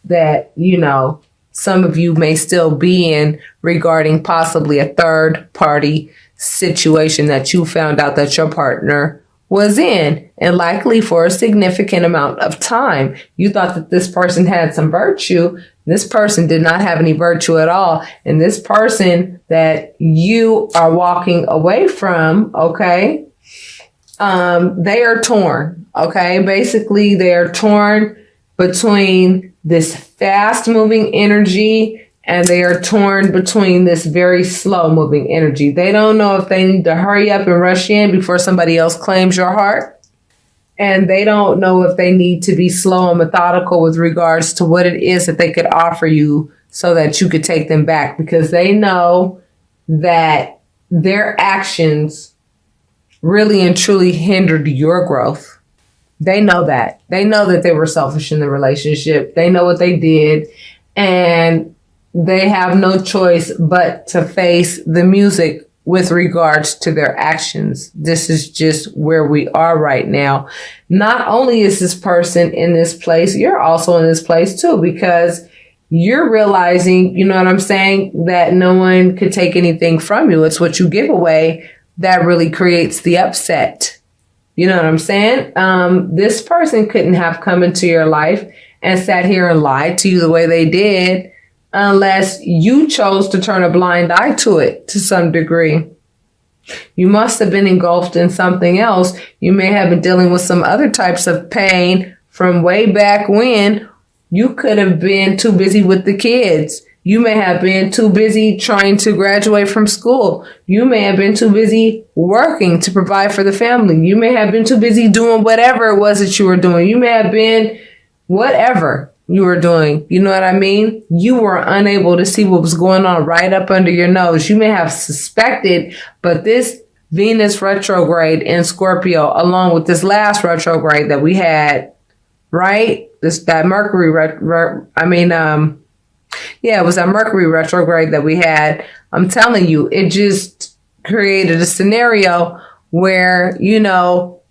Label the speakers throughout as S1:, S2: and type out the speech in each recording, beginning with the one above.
S1: that, some of you may still be in regarding possibly a third party situation that you found out that your partner was in, and likely for a significant amount of time. You thought that this person had some virtue. This person did not have any virtue at all. And this person that you are walking away from, okay, they are torn, okay? Basically, they are torn between this fast moving energy and they are torn between this very slow moving energy. They don't know if they need to hurry up and rush in before somebody else claims your heart. And they don't know if they need to be slow and methodical with regards to what it is that they could offer you so that you could take them back, because they know that their actions really and truly hindered your growth. They know that. They know that they were selfish in the relationship. They know what they did, and they have no choice but to face the music with regards to their actions. This is just where we are right now. Not only is this person in this place, you're also in this place too, because you're realizing, you know what I'm saying, that no one could take anything from you. It's what you give away that really creates the upset. You know what I'm saying? This person couldn't have come into your life and sat here and lied to you the way they did, unless you chose to turn a blind eye to it to some degree. You must have been engulfed in something else. You may have been dealing with some other types of pain from way back when. You could have been too busy with the kids. You may have been too busy trying to graduate from school. You may have been too busy working to provide for the family. You may have been too busy doing whatever it was that you were doing. You may have been whatever you were doing. You know what I mean? You were unable to see what was going on right up under your nose. You may have suspected, but this Venus retrograde in Scorpio, along with this last retrograde that we had, right? That Mercury, it was that Mercury retrograde that we had. I'm telling you, it just created a scenario where,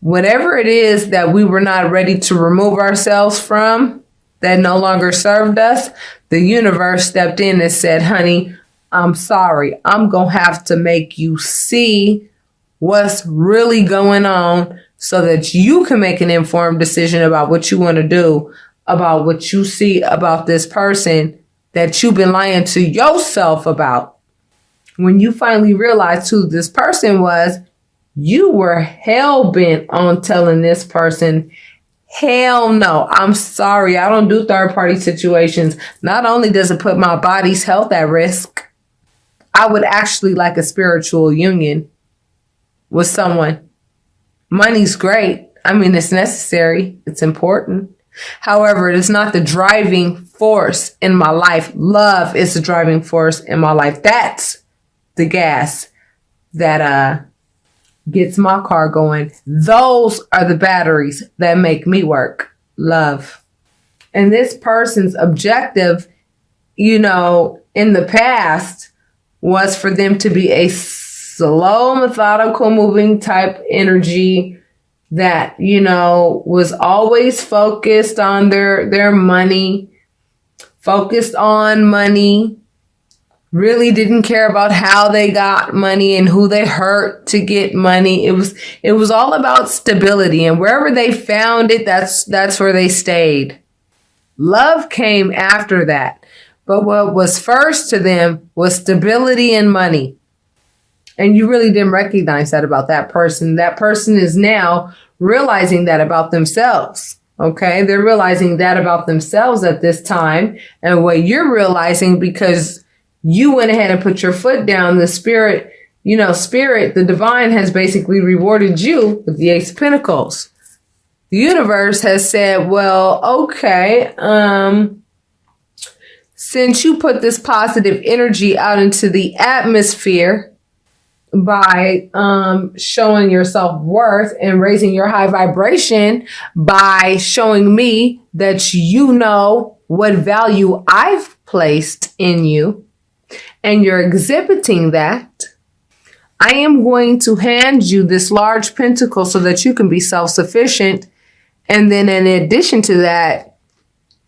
S1: whatever it is that we were not ready to remove ourselves from, that no longer served us, the universe stepped in and said, honey, I'm sorry. I'm going to have to make you see what's really going on so that you can make an informed decision about what you want to do, about what you see about this person that you've been lying to yourself about. When you finally realized who this person was, you were hell-bent on telling this person, hell no, I'm sorry, I don't do third-party situations. Not only does it put my body's health at risk, I would actually like a spiritual union with someone. Money's great. It's necessary. It's important. However, it is not the driving force in my life. Love is the driving force in my life. That's the gas that gets my car going. Those are the batteries that make me work. Love. And this person's objective, in the past was for them to be a slow, methodical moving type energy that, was always focused on their money, focused on money, really didn't care about how they got money and who they hurt to get money. It was all about stability, and wherever they found it, that's where they stayed. Love came after that. But what was first to them was stability and money. And you really didn't recognize that about that person. That person is now realizing that about themselves. Okay. They're realizing that about themselves at this time. And what you're realizing, because you went ahead and put your foot down, the spirit, the divine has basically rewarded you with the Ace of Pentacles. The universe has said, well, okay, since you put this positive energy out into the atmosphere, by showing your self-worth and raising your high vibration, by showing me that you know what value I've placed in you, and you're exhibiting that, I am going to hand you this large pentacle so that you can be self-sufficient. And then in addition to that,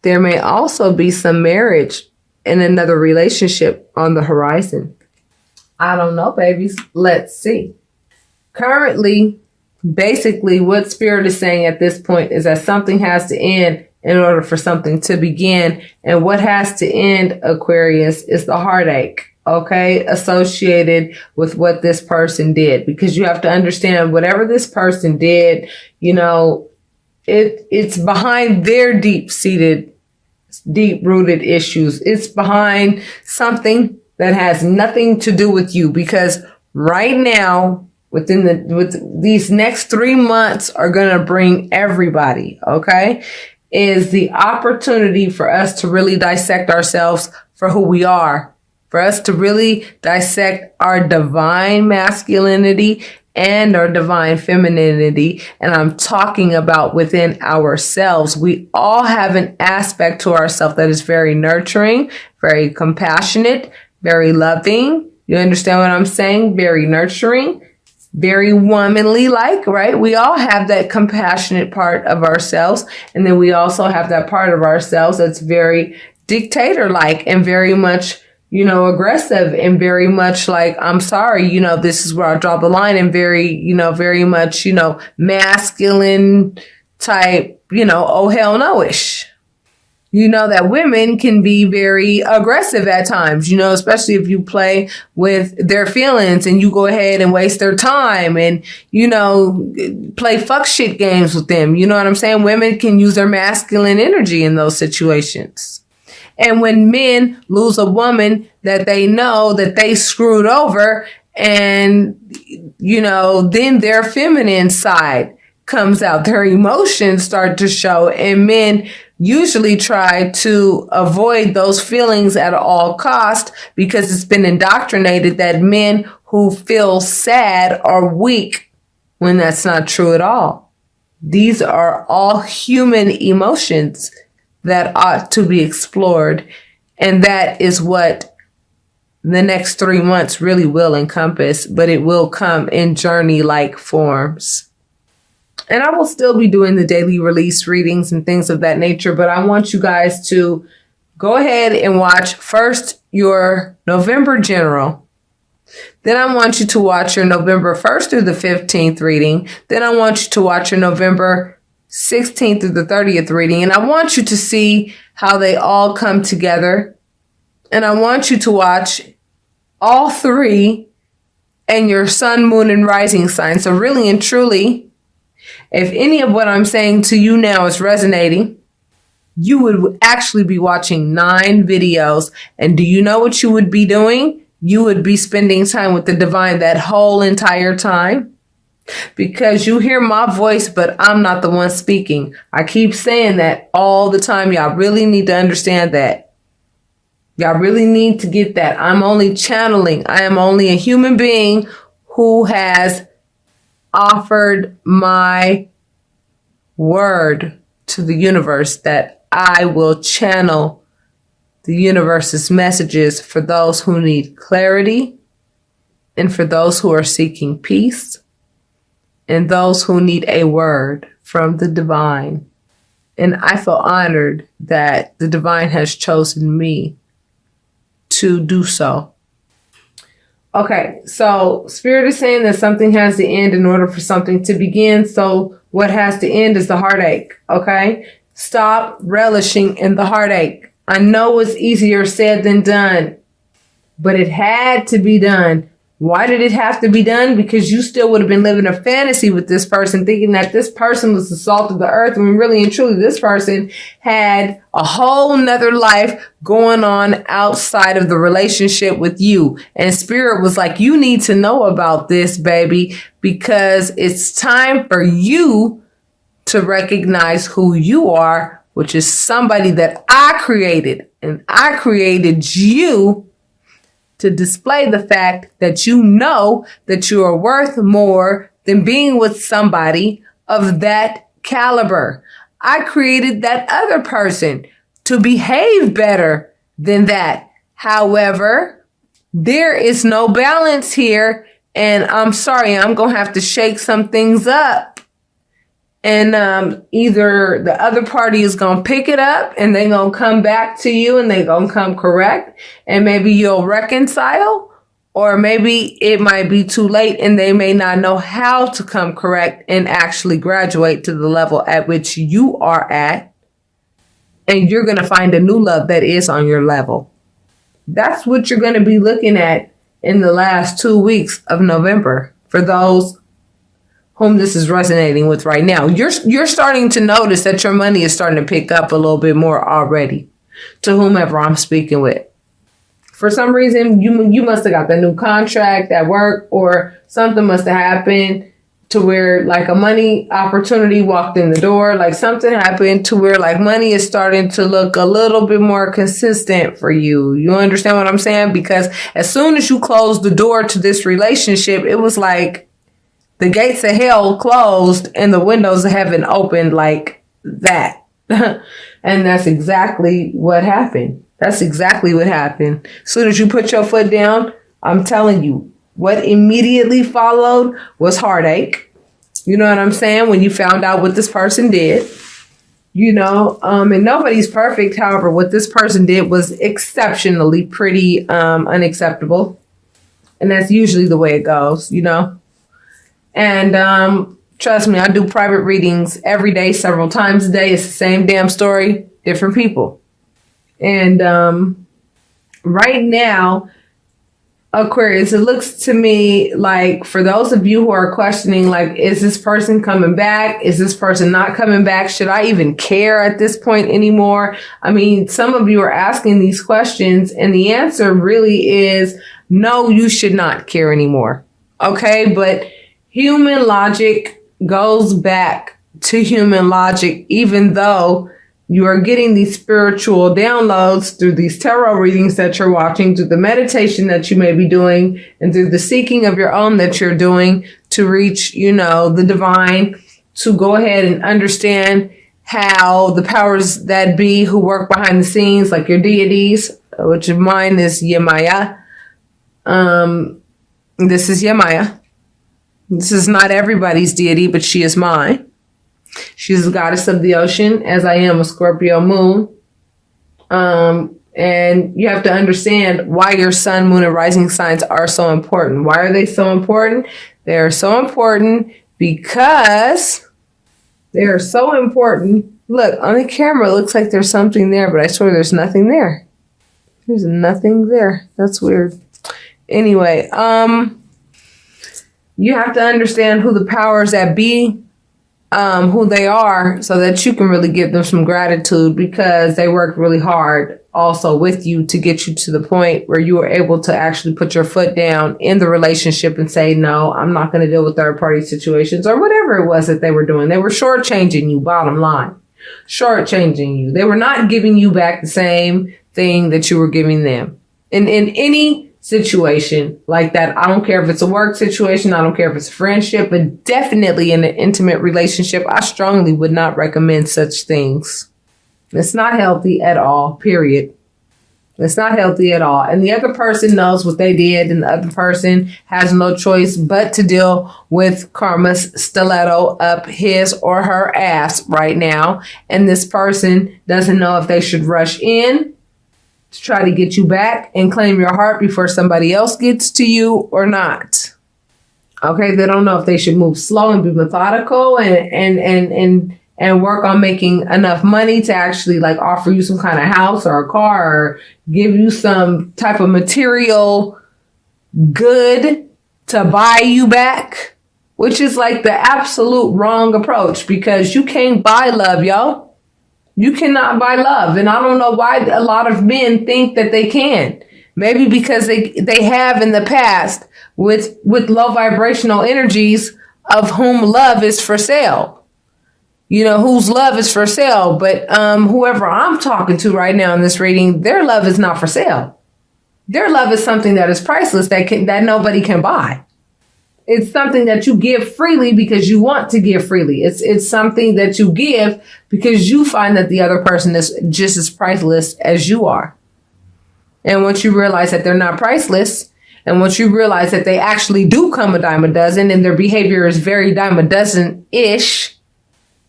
S1: there may also be some marriage and another relationship on the horizon. I don't know, babies. Let's see. Currently, basically what Spirit is saying at this point is that something has to end in order for something to begin. And what has to end, Aquarius, is the heartache, okay, associated with what this person did. Because you have to understand, whatever this person did, you know, it's behind their deep-seated, deep-rooted issues. It's behind something that has nothing to do with you. Because right now, with these next 3 months are going to bring everybody, okay, is the opportunity for us to really dissect ourselves for who we are, for us to really dissect our divine masculinity and our divine femininity. And I'm talking about within ourselves. We all have an aspect to ourselves that is very nurturing, very compassionate, very loving. You understand what I'm saying? Very nurturing, very womanly like, right? We all have that compassionate part of ourselves. And then we also have that part of ourselves that's very dictator like and very much, you know, aggressive and very much like, I'm sorry, you know, this is where I draw the line, and very, you know, very much, you know, masculine type, you know, oh hell no-ish. You know that women can be very aggressive at times, you know, especially if you play with their feelings and you go ahead and waste their time and, you know, play fuck shit games with them. You know what I'm saying? Women can use their masculine energy in those situations. And when men lose a woman that they know that they screwed over, and, you know, then their feminine side comes out, their emotions start to show, and men usually try to avoid those feelings at all cost because it's been indoctrinated that men who feel sad are weak, when that's not true at all. These are all human emotions that ought to be explored. And that is what the next 3 months really will encompass, but it will come in journey-like forms. And I will still be doing the daily release readings and things of that nature, but I want you guys to go ahead and watch first your November general. Then I want you to watch your November 1st through the 15th reading. Then I want you to watch your November 16th through the 30th reading. And I want you to see how they all come together. And I want you to watch all three and your sun, moon, and rising sign. So really and truly, if any of what I'm saying to you now is resonating, you would actually be watching 9 videos. And do you know what you would be doing? You would be spending time with the divine that whole entire time. Because you hear my voice, but I'm not the one speaking. I keep saying that all the time. Y'all really need to understand that. Y'all really need to get that. I'm only channeling. I am only a human being who has offered my word to the universe that I will channel the universe's messages for those who need clarity, and for those who are seeking peace, and those who need a word from the divine. And I feel honored that the divine has chosen me to do so. Okay, so Spirit is saying that something has to end in order for something to begin. So what has to end is the heartache, okay? Stop relishing in the heartache. I know it's easier said than done, but it had to be done. Why did it have to be done? Because you still would have been living a fantasy with this person, thinking that this person was the salt of the earth, when really and truly this person had a whole nother life going on outside of the relationship with you. And Spirit was like, you need to know about this, baby, because it's time for you to recognize who you are, which is somebody that I created. And I created you to display the fact that you know that you are worth more than being with somebody of that caliber. I created that other person to behave better than that. However, there is no balance here, and I'm sorry, I'm going to have to shake some things up. And either the other party is going to pick it up and they're going to come back to you and they're going to come correct. And maybe you'll reconcile, or maybe it might be too late and they may not know how to come correct and actually graduate to the level at which you are at. And you're going to find a new love that is on your level. That's what you're going to be looking at in the last 2 weeks of November for those whom this is resonating with right now. You're starting to notice that your money is starting to pick up a little bit more already to whomever I'm speaking with. For some reason, you must have got the new contract at work, or something must have happened to where like a money opportunity walked in the door, like something happened to where like money is starting to look a little bit more consistent for you. You understand what I'm saying? Because as soon as you closed the door to this relationship, it was like the gates of hell closed and the windows of heaven opened like that. And that's exactly what happened. That's exactly what happened. As soon as you put your foot down, I'm telling you, what immediately followed was heartache. You know what I'm saying? When you found out what this person did, and nobody's perfect. However, what this person did was exceptionally pretty unacceptable. And that's usually the way it goes, And trust me, I do private readings every day, several times a day. It's the same damn story, different people. And right now, Aquarius, it looks to me like for those of you who are questioning, like, is this person coming back? Is this person not coming back? Should I even care at this point anymore? I mean, some of you are asking these questions and the answer really is no, you should not care anymore. Okay, but human logic goes back to human logic, even though you are getting these spiritual downloads through these tarot readings that you're watching, through the meditation that you may be doing, and through the seeking of your own that you're doing to reach, the divine, to go ahead and understand how the powers that be who work behind the scenes, like your deities, which of mine is Yemaya. This is Yemaya. This is not everybody's deity, but she is mine. She's the goddess of the ocean, as I am a Scorpio moon. And you have to understand why your sun, moon, and rising signs are so important. Why are they so important? They are so important because they are so important. Look, on the camera, it looks like there's something there, but I swear there's nothing there. There's nothing there. That's weird. Anyway, you have to understand who the powers that be, who they are, so that you can really give them some gratitude, because they worked really hard also with you to get you to the point where you were able to actually put your foot down in the relationship and say, no, I'm not going to deal with third party situations, or whatever it was that they were doing. They were shortchanging you, bottom line. Shortchanging you. They were not giving you back the same thing that you were giving them. In any situation like that, I don't care if it's a work situation, I don't care if it's a friendship, but definitely in an intimate relationship, I strongly would not recommend such things. It's not healthy at all, period. It's not healthy at all. And the other person knows what they did, and the other person has no choice but to deal with karma's stiletto up his or her ass right now. And this person doesn't know if they should rush in to try to get you back and claim your heart before somebody else gets to you or not. Okay, they don't know if they should move slow and be methodical and work on making enough money to actually like offer you some kind of house or a car, or give you some type of material good to buy you back, which is like the absolute wrong approach, because you can't buy love, yo. You cannot buy love. And I don't know why a lot of men think that they can. Maybe because they have in the past with low vibrational energies of whom love is for sale. Whose love is for sale. But whoever I'm talking to right now in this reading, their love is not for sale. Their love is something that is priceless, that nobody can buy. It's something that you give freely because you want to give freely. It's something that you give because you find that the other person is just as priceless as you are. And once you realize that they're not priceless, and once you realize that they actually do come a dime a dozen and their behavior is very dime a dozen-ish,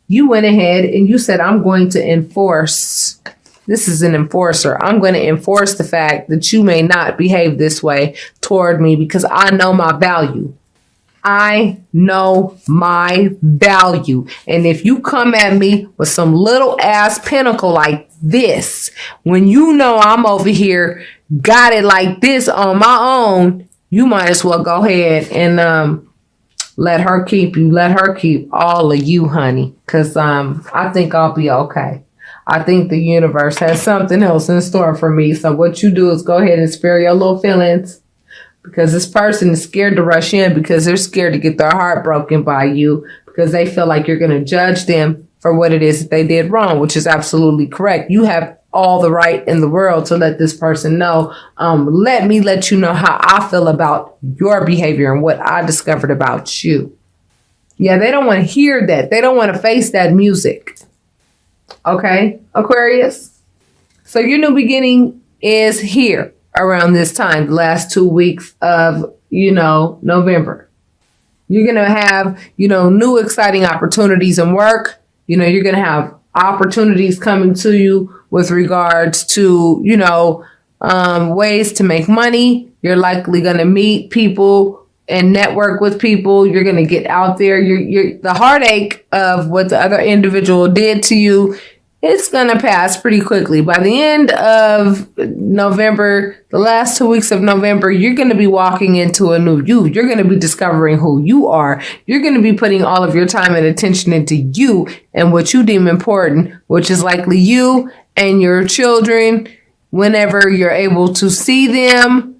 S1: You went ahead and you said, I'm going to enforce. This is an enforcer. I'm going to enforce the fact that you may not behave this way toward me because I know my value. I know my value. And if you come at me with some little ass pinnacle like this, when you know I'm over here, got it like this on my own, you might as well go ahead and let her keep you. Let her keep all of you, honey. Because I think I'll be okay. I think the universe has something else in store for me. So what you do is go ahead and spare your little feelings. Because this person is scared to rush in because they're scared to get their heart broken by you because they feel like you're going to judge them for what it is that they did wrong, which is absolutely correct. You have all the right in the world to let this person know. Let me let you know how I feel about your behavior and what I discovered about you. Yeah, they don't want to hear that. They don't want to face that music. Okay, Aquarius? So your new beginning is here. Around this time, the last 2 weeks of, November. You're going to have, new exciting opportunities in work. You're going to have opportunities coming to you with regards to, ways to make money. You're likely going to meet people and network with people. You're going to get out there. The heartache of what the other individual did to you, it's going to pass pretty quickly. By the end of November, the last 2 weeks of November, you're going to be walking into a new you. You're going to be discovering who you are. You're going to be putting all of your time and attention into you and what you deem important, which is likely you and your children whenever you're able to see them.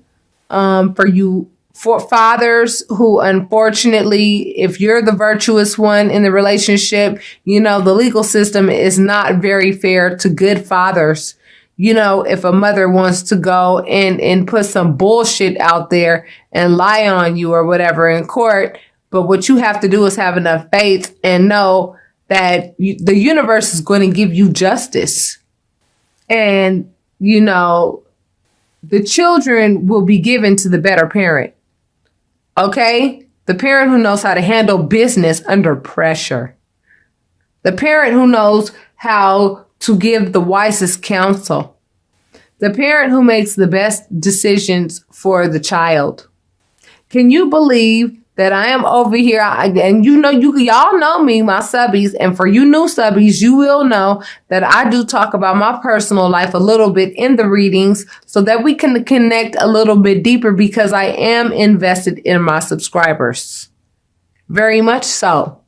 S1: For fathers who, unfortunately, if you're the virtuous one in the relationship, the legal system is not very fair to good fathers. If a mother wants to go and put some bullshit out there and lie on you or whatever in court, but what you have to do is have enough faith and know that the universe is going to give you justice. And, the children will be given to the better parent. Okay? The parent who knows how to handle business under pressure. The parent who knows how to give the wisest counsel. The parent who makes the best decisions for the child. Can you believe that I am over here? And y'all know me, my subbies. And for you new subbies, you will know that I do talk about my personal life a little bit in the readings so that we can connect a little bit deeper because I am invested in my subscribers. Very much so.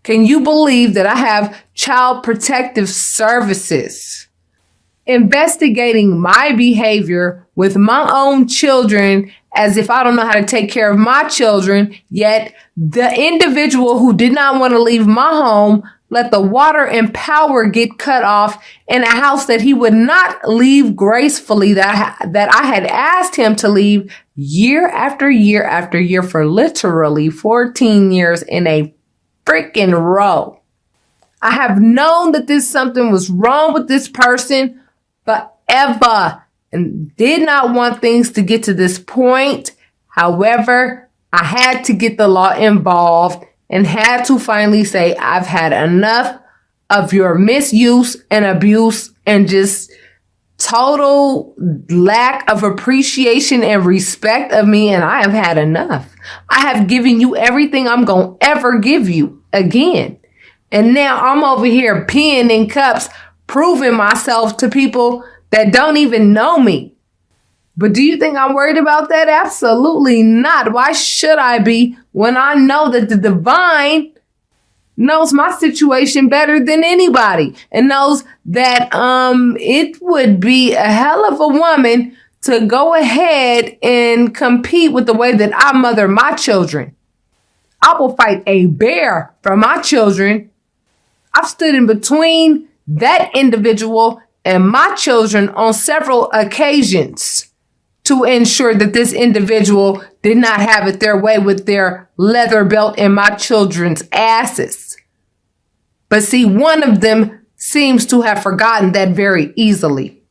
S1: Can you believe that I have child protective services investigating my behavior with my own children as if I don't know how to take care of my children, yet the individual who did not want to leave my home let the water and power get cut off in a house that he would not leave gracefully, that I had asked him to leave year after year after year for literally 14 years in a freaking row. I have known that something was wrong with this person forever and did not want things to get to this point. However, I had to get the law involved and had to finally say, I've had enough of your misuse and abuse and just total lack of appreciation and respect of me. And I have had enough. I have given you everything I'm going to ever give you again. And now I'm over here peeing in cups, proving myself to people that don't even know me. But do you think I'm worried about that? Absolutely not. Why should I be when I know that the divine knows my situation better than anybody and knows that it would be a hell of a woman to go ahead and compete with the way that I mother my children. I will fight a bear for my children. I've stood in between that individual and my children on several occasions to ensure that this individual did not have it their way with their leather belt in my children's asses. But see, one of them seems to have forgotten that very easily.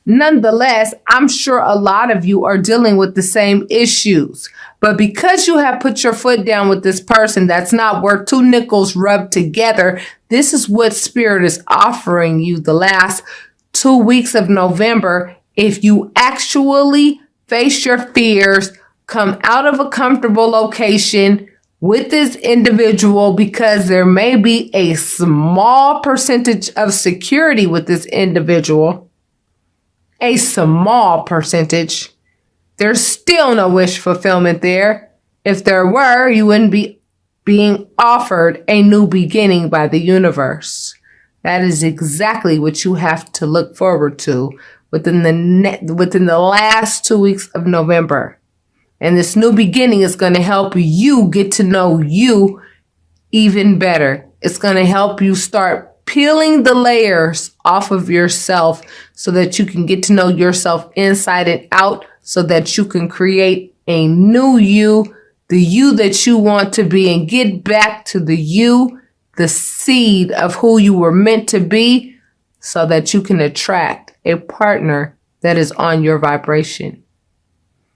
S1: Nonetheless, I'm sure a lot of you are dealing with the same issues. But because you have put your foot down with this person that's not worth two nickels rubbed together, this is what Spirit is offering you the last 2 weeks of November. If you actually face your fears, come out of a comfortable location with this individual, because there may be a small percentage of security with this individual, a small percentage. There's still no wish fulfillment there. If there were, you wouldn't be being offered a new beginning by the universe. That is exactly what you have to look forward to within the last 2 weeks of November. And this new beginning is going to help you get to know you even better. It's going to help you start peeling the layers off of yourself so that you can get to know yourself inside and out, so that you can create a new you, the you that you want to be, and get back to the you, the seed of who you were meant to be, so that you can attract a partner that is on your vibration.